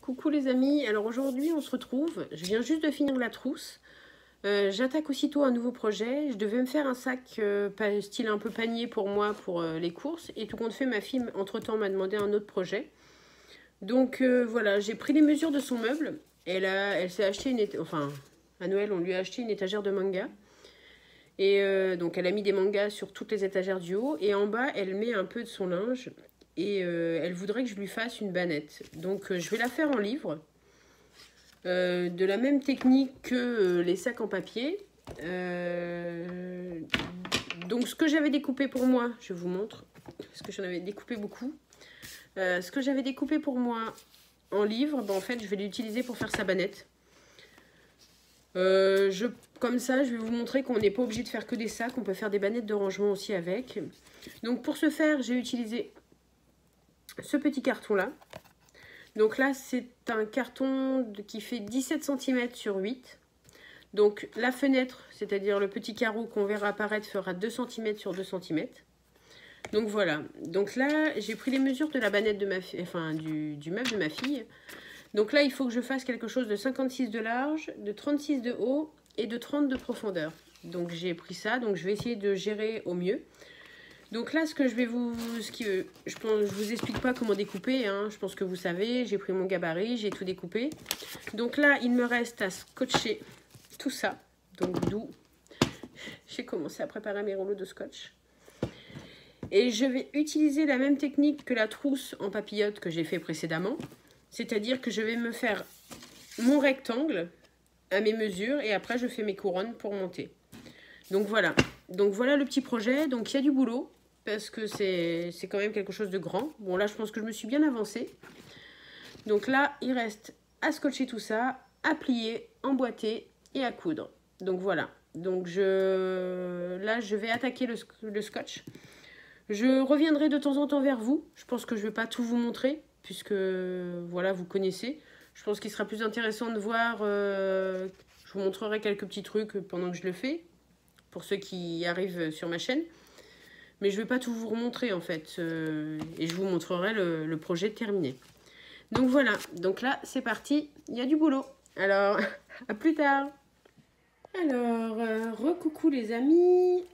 Coucou les amis, alors aujourd'hui on se retrouve, je viens juste de finir la trousse, j'attaque aussitôt un nouveau projet, je devais me faire un sac style un peu panier pour moi pour les courses et tout compte fait ma fille entre temps m'a demandé un autre projet. Donc voilà, j'ai pris les mesures de son meuble, elle s'est acheté enfin à Noël on lui a acheté une étagère de manga et donc elle a mis des mangas sur toutes les étagères du haut et en bas elle met un peu de son linge. Et elle voudrait que je lui fasse une bannette. Donc je vais la faire en livre. De la même technique que les sacs en papier. Donc ce que j'avais découpé pour moi, je vous montre. Parce que j'en avais découpé beaucoup. Ce que j'avais découpé pour moi en livre, en fait je vais l'utiliser pour faire sa bannette. Comme ça, je vais vous montrer qu'on n'est pas obligé de faire que des sacs. On peut faire des bannettes de rangement aussi avec. Donc pour ce faire, j'ai utilisé ce petit carton là. Donc là c'est un carton qui fait 17 cm sur 8. Donc la fenêtre, c'est-à-dire le petit carreau qu'on verra apparaître, fera 2 cm sur 2 cm. Donc voilà, donc là j'ai pris les mesures de la bannette de ma fille, enfin du meuble de ma fille. Donc là il faut que je fasse quelque chose de 56 de large, de 36 de haut et de 30 de profondeur. Donc j'ai pris ça, donc je vais essayer de gérer au mieux. Donc là, je vous explique pas comment découper, hein. Je pense que vous savez, j'ai pris mon gabarit, j'ai tout découpé. Donc là, il me reste à scotcher tout ça. Donc d'où j'ai commencé à préparer mes rouleaux de scotch. Et je vais utiliser la même technique que la trousse en papillote que j'ai fait précédemment. C'est-à-dire que je vais me faire mon rectangle à mes mesures et après je fais mes couronnes pour monter. Donc voilà le petit projet. Donc il y a du boulot. Parce que c'est quand même quelque chose de grand. Bon, là, je pense que je me suis bien avancée. Donc là, il reste à scotcher tout ça, à plier, emboîter et à coudre. Donc voilà. Donc là, je vais attaquer le scotch. Je reviendrai de temps en temps vers vous. Je pense que je ne vais pas tout vous montrer, puisque, voilà, vous connaissez. Je pense qu'il sera plus intéressant de voir... je vous montrerai quelques petits trucs pendant que je le fais, pour ceux qui arrivent sur ma chaîne. Mais je ne vais pas tout vous remontrer en fait. Et je vous montrerai le projet terminé. Donc voilà. Donc là, c'est parti. Il y a du boulot. Alors, à plus tard. Alors, recoucou les amis.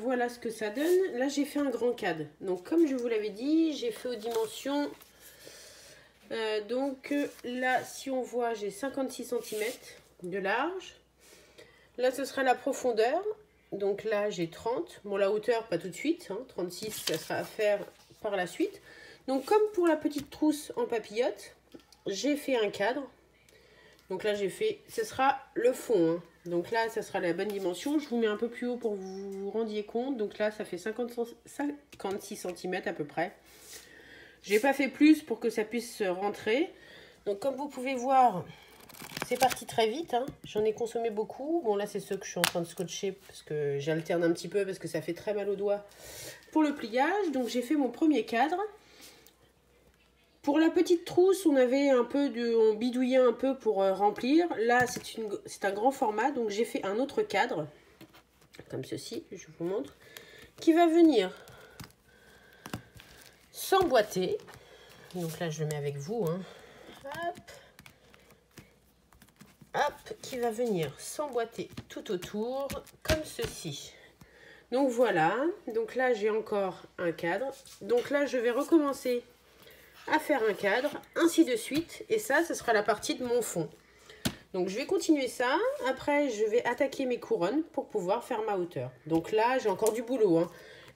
Voilà ce que ça donne. Là, j'ai fait un grand cadre. Donc, comme je vous l'avais dit, j'ai fait aux dimensions. Donc là, si on voit, j'ai 56 cm de large. Là, ce sera la profondeur. Donc là, j'ai 30. Bon, la hauteur, pas tout de suite. 36, ça sera à faire par la suite. Donc, comme pour la petite trousse en papillote, j'ai fait un cadre. Donc là, ce sera le fond. Donc là, ça sera la bonne dimension. Je vous mets un peu plus haut pour que vous vous rendiez compte. Donc là, ça fait 56 cm à peu près. J'ai pas fait plus pour que ça puisse rentrer. Donc, comme vous pouvez voir... C'est parti très vite, J'en ai consommé beaucoup. Bon, là, c'est ceux que je suis en train de scotcher parce que j'alterne un petit peu parce que ça fait très mal aux doigts pour le pliage. Donc, j'ai fait mon premier cadre. Pour la petite trousse, on bidouillait un peu pour remplir. Là, c'est un grand format, donc j'ai fait un autre cadre, comme ceci, je vous montre, qui va venir s'emboîter. Donc là, je le mets avec vous, Hop. Hop, qui va venir s'emboîter tout autour, comme ceci. Donc voilà, donc là j'ai encore un cadre. Donc là je vais recommencer à faire un cadre, ainsi de suite. Et ça, ce sera la partie de mon fond. Donc je vais continuer ça. Après, je vais attaquer mes couronnes pour pouvoir faire ma hauteur. Donc là, j'ai encore du boulot.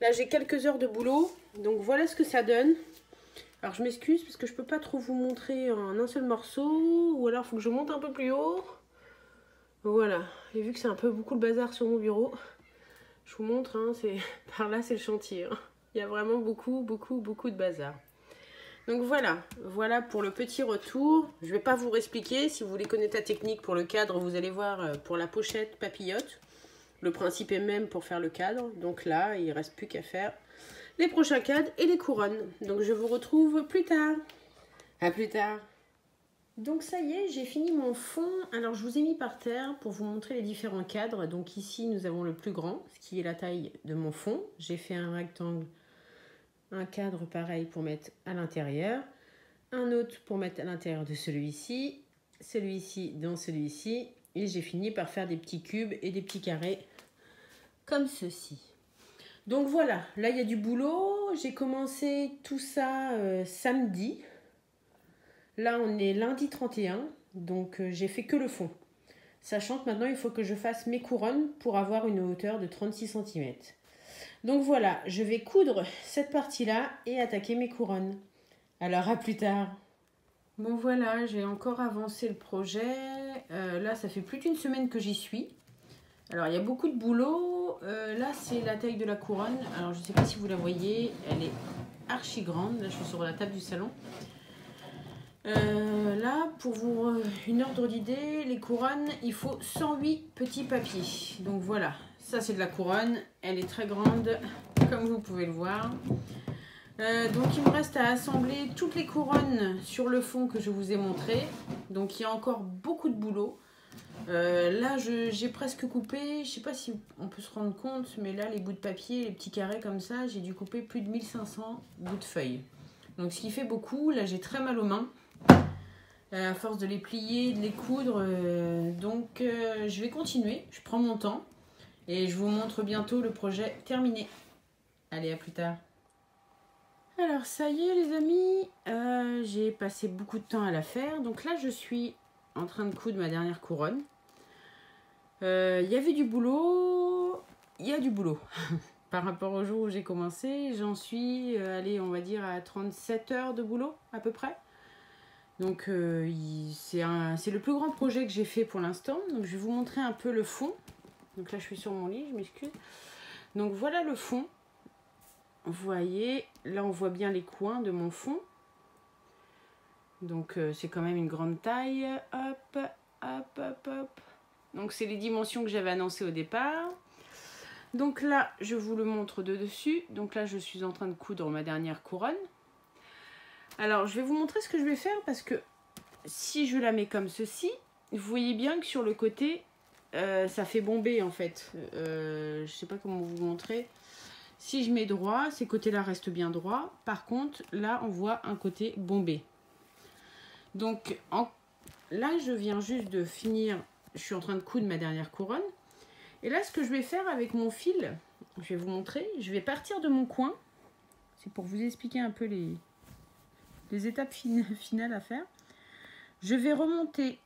Là, j'ai quelques heures de boulot. Donc voilà ce que ça donne. Alors je m'excuse parce que je peux pas trop vous montrer en un seul morceau. Ou alors il faut que je monte un peu plus haut. Voilà. Et vu que c'est un peu beaucoup le bazar sur mon bureau, je vous montre, par là c'est le chantier. Il y a vraiment beaucoup de bazar. Donc voilà pour le petit retour. Je ne vais pas vous expliquer. Si vous voulez connaître la technique pour le cadre, vous allez voir pour la pochette papillote. Le principe est même pour faire le cadre. Donc là, il ne reste plus qu'à faire les prochains cadres et les couronnes. Donc je vous retrouve plus tard. À plus tard. Donc ça y est, j'ai fini mon fond. Alors je vous ai mis par terre pour vous montrer les différents cadres. Donc ici, nous avons le plus grand, ce qui est la taille de mon fond. J'ai fait un rectangle, un cadre pareil pour mettre à l'intérieur. un autre pour mettre à l'intérieur de celui-ci dans celui-ci, et j'ai fini par faire des petits cubes et des petits carrés comme ceci. Donc voilà, là il y a du boulot. J'ai commencé tout ça samedi. Là on est lundi 31, donc j'ai fait que le fond. Sachant que maintenant il faut que je fasse mes couronnes pour avoir une hauteur de 36 cm. Donc voilà, je vais coudre cette partie-là et attaquer mes couronnes. Alors à plus tard. Bon voilà, j'ai encore avancé le projet. Là ça fait plus d'une semaine que j'y suis. Alors il y a beaucoup de boulot. Là c'est la taille de la couronne. Alors je ne sais pas si vous la voyez, elle est archi grande. Là je suis sur la table du salon. Là pour vous une ordre d'idée, les couronnes il faut 108 petits papiers. Donc voilà, ça c'est de la couronne. Elle est très grande comme vous pouvez le voir. Donc il me reste à assembler toutes les couronnes sur le fond que je vous ai montré. Donc il y a encore beaucoup de boulot. Là j'ai presque coupé, je sais pas si on peut se rendre compte, mais là les bouts de papier, les petits carrés comme ça, j'ai dû couper plus de 1500 bouts de feuilles. Donc ce qui fait beaucoup. Là j'ai très mal aux mains à force de les plier, de les coudre. Donc je vais continuer, je prends mon temps et je vous montre bientôt le projet terminé. Allez, à plus tard. Alors ça y est les amis, j'ai passé beaucoup de temps à la faire. Donc là je suis en train de coudre ma dernière couronne. Il y avait du boulot, il y a du boulot. Par rapport au jour où j'ai commencé, j'en suis allez, on va dire à 37 heures de boulot à peu près. Donc c'est le plus grand projet que j'ai fait pour l'instant. Donc je vais vous montrer un peu le fond. Donc là je suis sur mon lit, je m'excuse. Donc voilà le fond. Vous voyez, là on voit bien les coins de mon fond. Donc c'est quand même une grande taille. Hop, hop, hop, hop. Donc c'est les dimensions que j'avais annoncées au départ. Donc là, je vous le montre de dessus. Donc là, je suis en train de coudre ma dernière couronne. Alors, je vais vous montrer ce que je vais faire parce que si je la mets comme ceci, vous voyez bien que sur le côté, ça fait bomber en fait. Je ne sais pas comment vous montrer. Si je mets droit, ces côtés-là restent bien droits. Par contre, là, on voit un côté bombé. Donc, là, je viens juste de finir. Je suis en train de coudre ma dernière couronne. Et là, ce que je vais faire avec mon fil, je vais vous montrer. Je vais partir de mon coin. C'est pour vous expliquer un peu les étapes finales à faire. Je vais remonter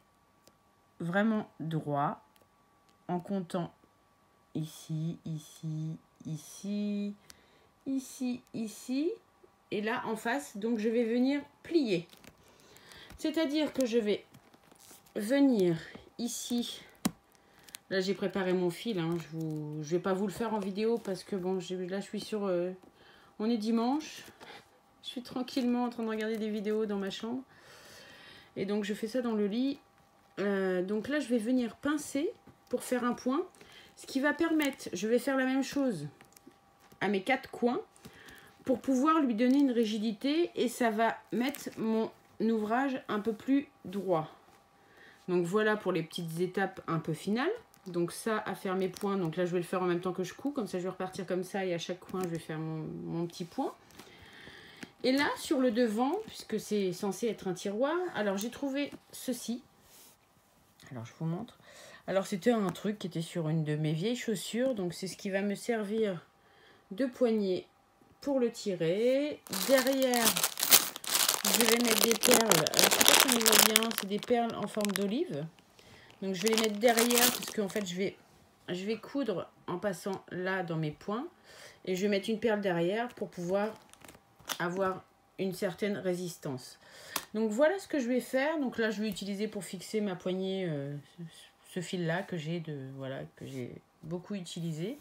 vraiment droit en comptant ici, ici, ici, ici, ici. Et là, en face, donc je vais venir plier. C'est-à-dire que je vais venir ici. Là, j'ai préparé mon fil. Hein. Je vais pas vous le faire en vidéo parce que bon, là, je suis sur... on est dimanche. Je suis tranquillement en train de regarder des vidéos dans ma chambre. Et donc, je fais ça dans le lit. Donc là, je vais venir pincer pour faire un point. Ce qui va permettre, je vais faire la même chose à mes 4 coins pour pouvoir lui donner une rigidité. Et ça va mettre mon ouvrage un peu plus droit. Donc voilà pour les petites étapes un peu finales. Donc ça, à faire mes points. Donc là, je vais le faire en même temps que je couds. Comme ça, je vais repartir comme ça. Et à chaque coin, je vais faire mon petit point. Et là, sur le devant, puisque c'est censé être un tiroir, alors j'ai trouvé ceci. Alors, je vous montre. Alors, c'était un truc qui était sur une de mes vieilles chaussures. Donc, c'est ce qui va me servir de poignée pour le tirer. Derrière, je vais mettre des perles. Alors, je ne sais pas si on les voit bien. C'est des perles en forme d'olive. Donc, je vais les mettre derrière parce qu'en fait, je vais coudre en passant là dans mes points. Et je vais mettre une perle derrière pour pouvoir avoir une certaine résistance. Donc voilà ce que je vais faire. Donc là je vais utiliser pour fixer ma poignée ce fil là que j'ai beaucoup utilisé.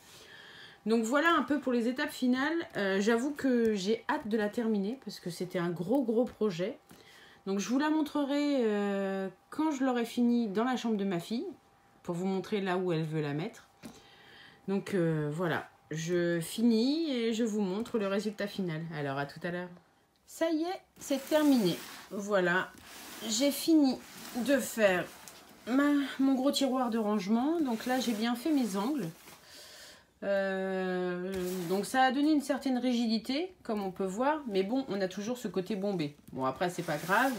Donc voilà un peu pour les étapes finales. J'avoue que j'ai hâte de la terminer parce que c'était un gros projet. Donc je vous la montrerai quand je l'aurai fini dans la chambre de ma fille pour vous montrer là où elle veut la mettre. Donc voilà. Je finis et je vous montre le résultat final. Alors, à tout à l'heure. Ça y est, c'est terminé. Voilà, j'ai fini de faire mon gros tiroir de rangement. Donc là, j'ai bien fait mes angles. Donc ça a donné une certaine rigidité, comme on peut voir. Mais bon, on a toujours ce côté bombé. Bon, après, c'est pas grave.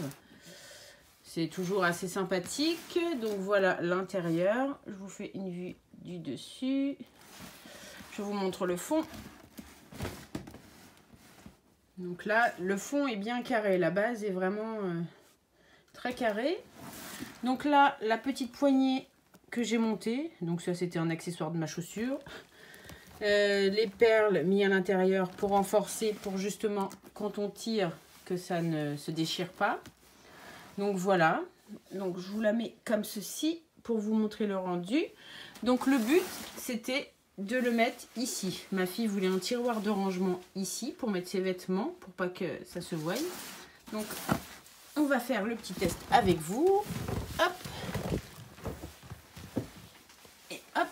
C'est toujours assez sympathique. Donc voilà l'intérieur. Je vous fais une vue du dessus. Je vous montre le fond. Donc là, le fond est bien carré. La base est vraiment très carrée. Donc là, la petite poignée que j'ai montée. Donc ça, c'était un accessoire de ma chaussure. Les perles mis à l'intérieur pour renforcer, pour justement, quand on tire, que ça ne se déchire pas. Donc voilà. Donc je vous la mets comme ceci pour vous montrer le rendu. Donc le but, c'était de le mettre ici. Ma fille voulait un tiroir de rangement ici pour mettre ses vêtements, pour pas que ça se voie. Donc on va faire le petit test avec vous. Hop. Et hop.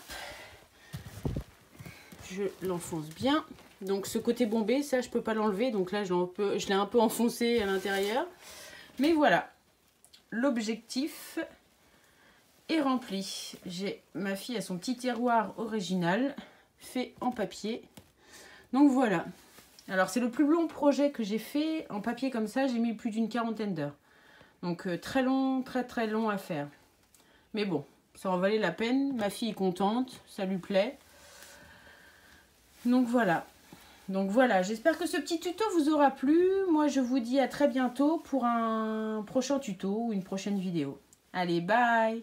Je l'enfonce bien. Donc ce côté bombé, ça je peux pas l'enlever. Donc là je l'ai un peu enfoncé à l'intérieur. Mais voilà. L'objectif est rempli. Ma fille a son petit tiroir original fait en papier. Donc voilà. Alors c'est le plus long projet que j'ai fait en papier comme ça. J'ai mis plus d'une 40aine d'heures. Donc très long, très long à faire. Mais bon, ça en valait la peine. Ma fille est contente, ça lui plaît. Donc voilà. J'espère que ce petit tuto vous aura plu. Moi, je vous dis à très bientôt pour un prochain tuto ou une prochaine vidéo. Allez, bye!